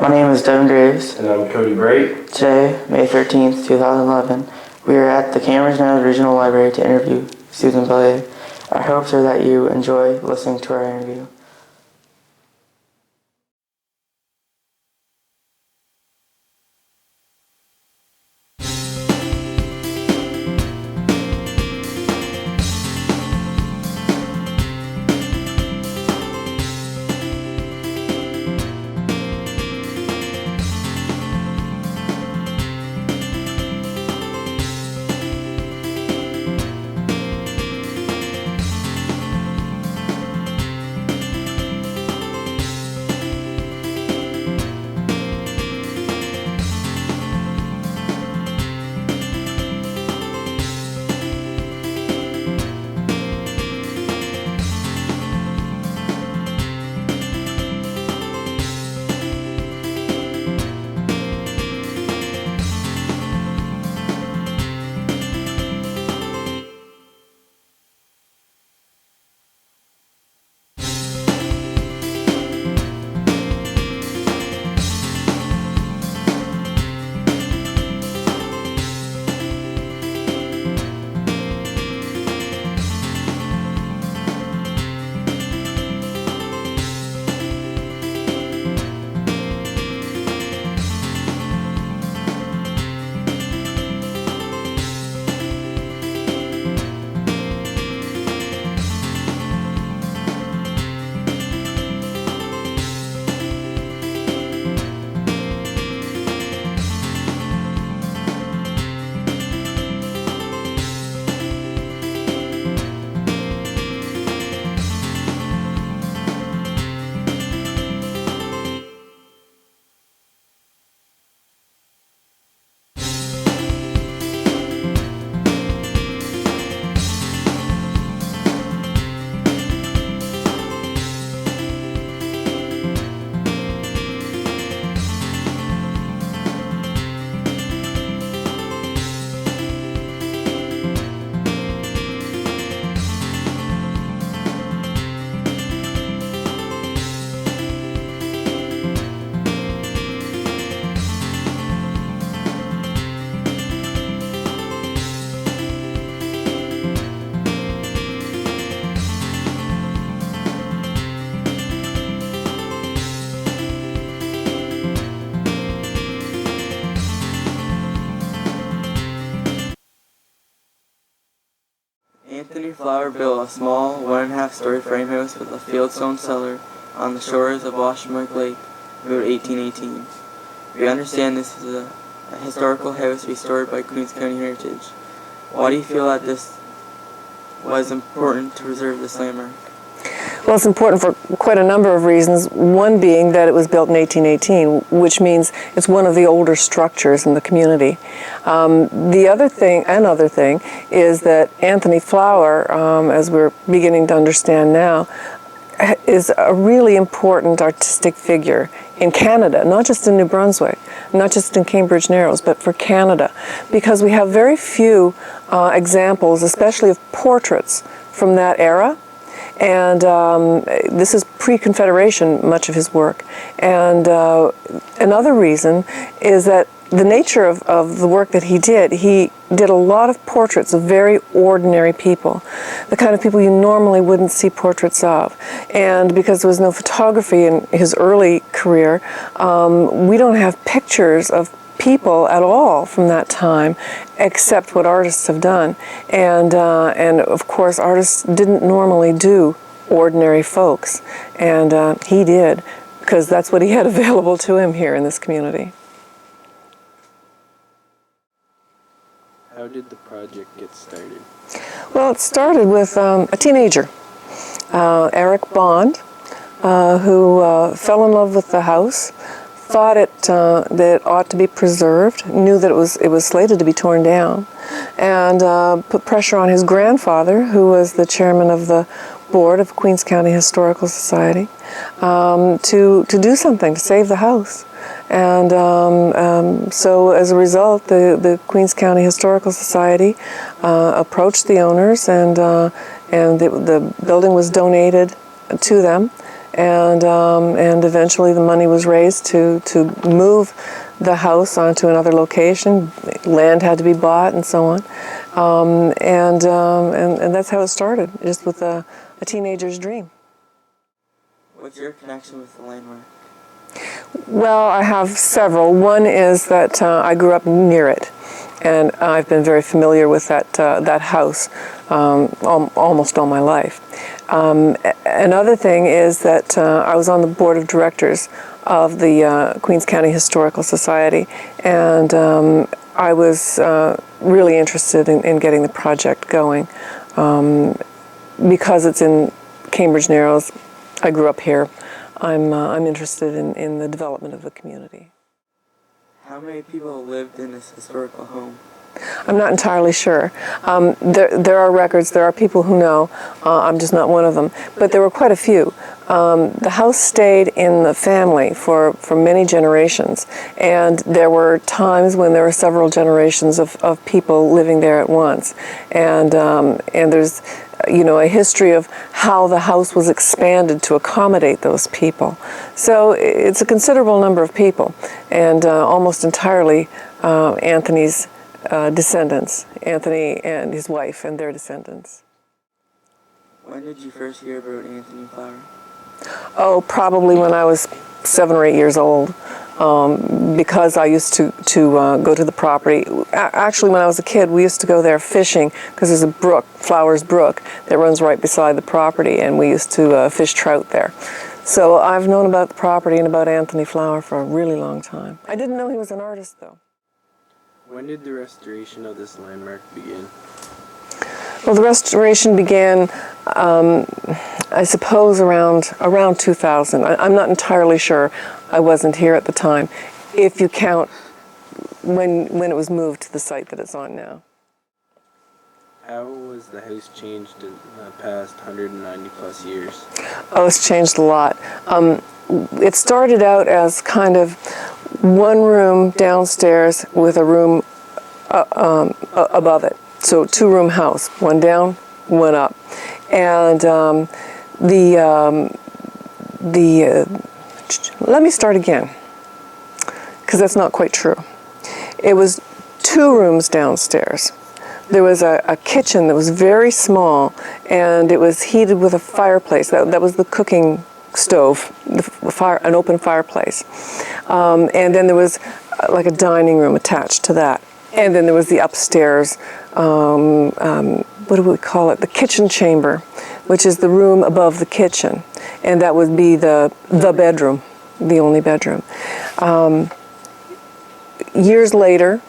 My name is Devin Graves. And I'm Cody Bright. Today, May 13th, 2011, we are at the Cambridge Meadows Regional Library to interview Susan Belyea. Our hopes are that you enjoy listening to our interview. Anthony Flower built a small 1.5-story frame house with a fieldstone cellar on the shores of Washamak Lake about 1818. We understand this is a historical house restored by Queens County Heritage. Why do you feel that this was important to preserve this landmark? Well, it's important for quite a number of reasons, one being that it was built in 1818, which means it's one of the older structures in the community. The other thing, is that Anthony Flower, as we're beginning to understand now, is a really important artistic figure in Canada, not just in New Brunswick, not just in Cambridge Narrows, but for Canada, because we have very few examples, especially of portraits from that era. And this is pre-Confederation, much of his work. And another reason is that the nature of the work that he did a lot of portraits of very ordinary people, the kind of people you normally wouldn't see portraits of. And because there was no photography in his early career, we don't have pictures of people at all from that time, except what artists have done. And of course, artists didn't normally do ordinary folks, and he did, because that's what he had available to him here in this community. How did the project get started? Well, it started with a teenager, Eric Bond, who fell in love with the house, thought that it ought to be preserved, knew that it was slated to be torn down, and put pressure on his grandfather, who was the chairman of the board of Queens County Historical Society, to do something to save the house. And so as a result, the Queens County Historical Society approached the owners, and the building was donated to them. and eventually the money was raised to move the house onto another location. Land had to be bought and so on, and that's how it started, just with a teenager's dream. What's your connection with the landmark? Well, I have several. One is that I grew up near it, and I've been very familiar with that house almost all my life. Another thing is that I was on the board of directors of the Queens County Historical Society, and I was really interested in getting the project going. Because it's in Cambridge Narrows, I grew up here. I'm interested in the development of the community. How many people lived in this historical home? I'm not entirely sure. There are records, there are people who know. I'm just not one of them. But there were quite a few. The house stayed in the family for many generations, and there were times when there were several generations of people living there at once. And there's a history of how the house was expanded to accommodate those people. So it's a considerable number of people, and almost entirely Anthony's descendants, Anthony and his wife and their descendants. When did you first hear about Anthony Flower? Oh, probably when I was 7 or 8 years old, because I used to go to the property. Actually, when I was a kid, we used to go there fishing, because there's a brook, Flowers Brook, that runs right beside the property, and we used to fish trout there. So I've known about the property and about Anthony Flower for a really long time. I didn't know he was an artist, though. When did the restoration of this landmark begin? Well, the restoration began, I suppose, around 2000. I'm not entirely sure. I wasn't here at the time, if you count when it was moved to the site that it's on now. How was the house changed in the past 190 plus years? Oh, it's changed a lot. It started out as kind of one room downstairs with a room above it. So 2-room house, one down, one up. And let me start again, because that's not quite true. It was 2 rooms downstairs. There was a kitchen that was very small, and it was heated with a fireplace. That was the cooking stove, an open fireplace. And then there was like a dining room attached to that. And then there was the upstairs, what do we call it? The kitchen chamber, which is the room above the kitchen. And that would be the bedroom, the only bedroom. Years later,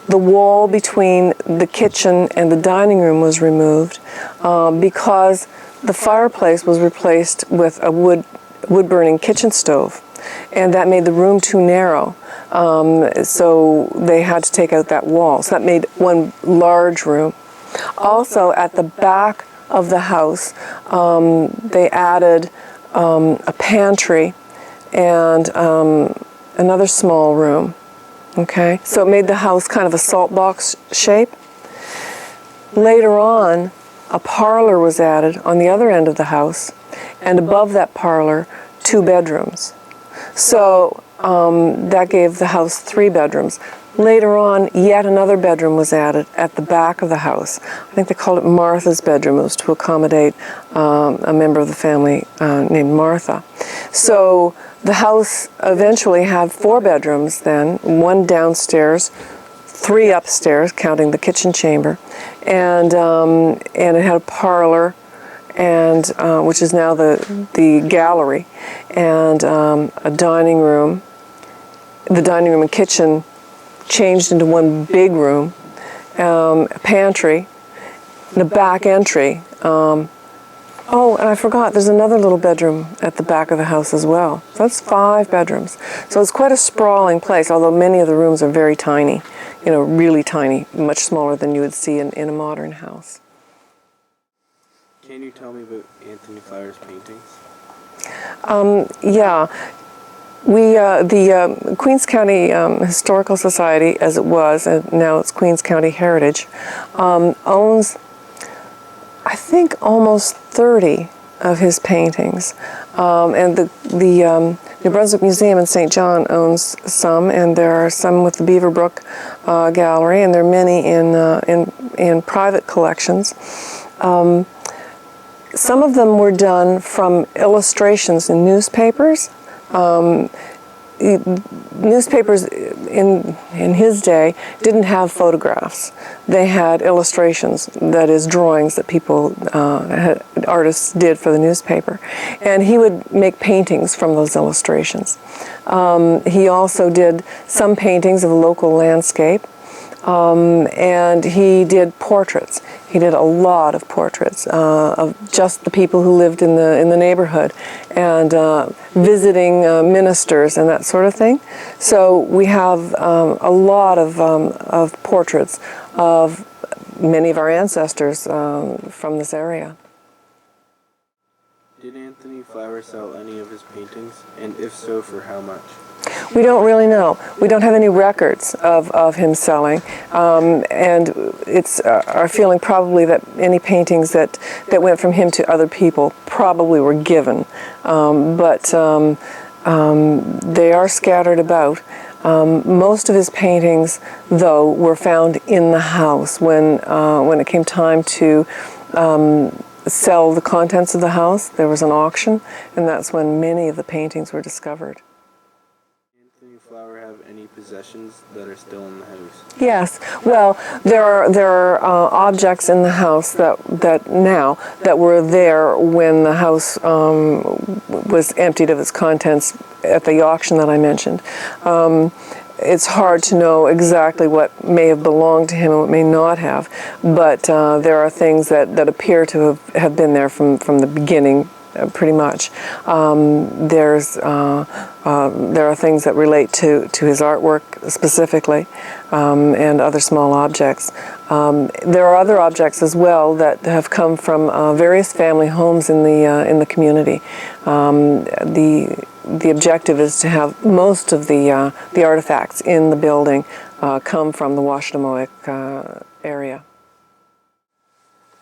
the wall between the kitchen and the dining room was removed because the fireplace was replaced with a wood-burning kitchen stove, and that made the room too narrow. So they had to take out that wall. So that made one large room. Also, at the back of the house, they added a pantry and another small room. Okay, so it made the house kind of a salt box shape. Later on, a parlor was added on the other end of the house, and above that parlor, 2 bedrooms. So that gave the house 3 bedrooms. Later on, yet another bedroom was added at the back of the house. I think they called it Martha's bedroom. It was to accommodate a member of the family named Martha. So the house eventually had 4 bedrooms then, 1 downstairs, 3 upstairs, counting the kitchen chamber, and it had a parlor, and which is now the gallery, and a dining room. The dining room and kitchen changed into one big room, a pantry, and a back entry. Oh, and I forgot, there's another little bedroom at the back of the house as well. So that's 5 bedrooms. So it's quite a sprawling place, although many of the rooms are very tiny, really tiny, much smaller than you would see in a modern house. Can you tell me about Anthony Flower's paintings? Yeah. The Queens County Historical Society, as it was, and now it's Queens County Heritage, owns, I think, almost 30 of his paintings. And the New Brunswick Museum in St. John owns some, and there are some with the Beaverbrook Gallery, and there are many in private collections. Some of them were done from illustrations in newspapers. Newspapers in his day didn't have photographs. They had illustrations, that is, drawings that artists did for the newspaper. And he would make paintings from those illustrations. He also did some paintings of local landscape, and he did portraits. He did a lot of portraits of just the people who lived in the neighborhood, and visiting ministers and that sort of thing. So we have a lot of portraits of many of our ancestors from this area. Did Anthony Flower sell any of his paintings? And if so, for how much? We don't really know. We don't have any records of him selling, and it's our feeling probably that any paintings that went from him to other people probably were given, but they are scattered about. Most of his paintings, though, were found in the house when it came time to sell the contents of the house. There was an auction, and that's when many of the paintings were discovered. Flower have any possessions that are still in the house? Yes. Well, there are objects in the house that were there when the house was emptied of its contents at the auction that I mentioned. It's hard to know exactly what may have belonged to him and what may not have, but there are things that appear to have been there from the beginning. Pretty much. There are things that relate to his artwork specifically, and other small objects. There are other objects as well that have come from various family homes in the community. The objective is to have most of the artifacts in the building come from the Washtenamoik area.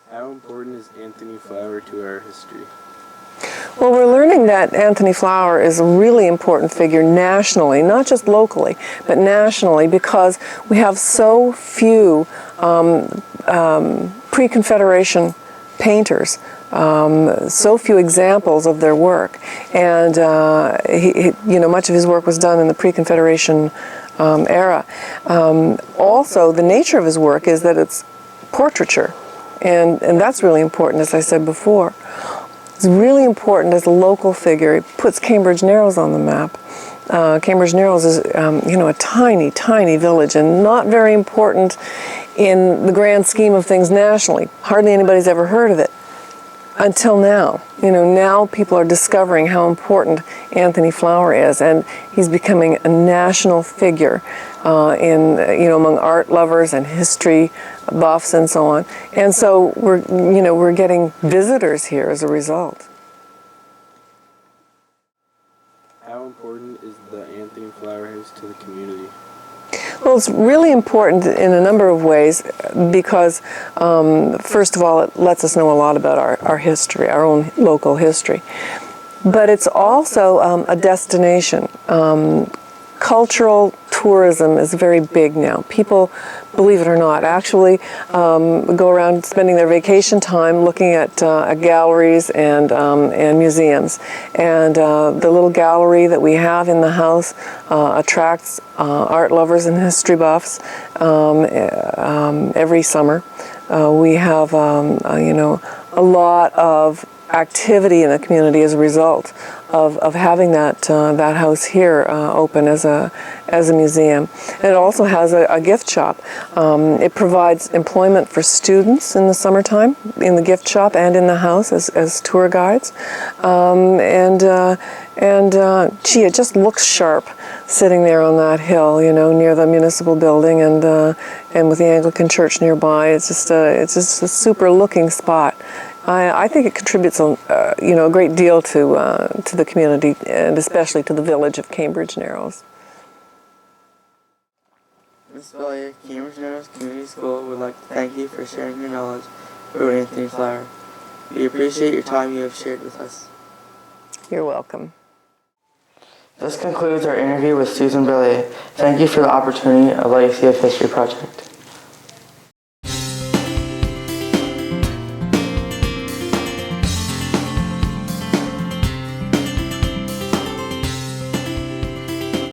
How important is Anthony Flower to our history? Well, we're learning that Anthony Flower is a really important figure nationally, not just locally, but nationally, because we have so few pre-Confederation painters, so few examples of their work, and much of his work was done in the pre-Confederation era. Also, the nature of his work is that it's portraiture, and that's really important, as I said before. It's really important as a local figure. It puts Cambridge Narrows on the map. Cambridge Narrows is, a tiny, tiny village, and not very important in the grand scheme of things nationally. Hardly anybody's ever heard of it until now. Now people are discovering how important Anthony Flower is, and he's becoming a national figure among art lovers and history buffs and so on. And so we're getting visitors here as a result. How important is the Anthony Flower House to the community? Well, it's really important in a number of ways because, first of all, it lets us know a lot about our history, our own local history. But it's also a destination. Cultural tourism is very big now. People, believe it or not, actually go around spending their vacation time looking at galleries and museums. And the little gallery that we have in the house attracts art lovers and history buffs every summer. We have, a lot of activity in the community as a result of having that house here open as a museum. And it also has a gift shop. It provides employment for students in the summertime in the gift shop and in the house as tour guides. It just looks sharp sitting there on that hill, near the municipal building and with the Anglican church nearby. It's just a super looking spot. I think it contributes a great deal to the community, and especially to the village of Cambridge Narrows. Ms. Belyea, Cambridge Narrows Community School would like to thank you for sharing your knowledge about Anthony Flower. We appreciate your time you have shared with us. You're welcome. This concludes our interview with Susan Belyea. Thank you for the opportunity of Legacy of History Project.